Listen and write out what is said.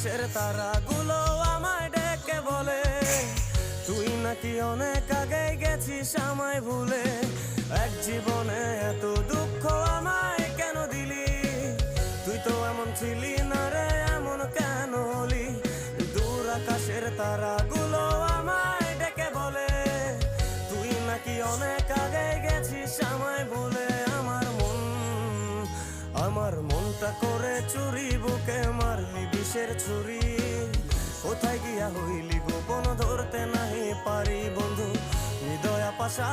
আকাশের তারাগুলো আমায় ডেকে বলে তুই নাকি অনেক আগে গেছিস আমায় ভুলে। এক জীবনে এত দুঃখ আমায় কেন দিলি, তুই তো এমন ছিলি না রে, এমন কেন হলি। দূর আকাশের তারাগুলো আমায় ডেকে বলে তুই নাকি অনেক আগে গেছিস আমায় ভুলে। আমার মনটা করে চুরি, বুকে মারলি বিষের ছুরি। কোথায় গিয়া হইলি গোপন, ধরতে নাহি পারি বন্ধু। হৃদয় পাশা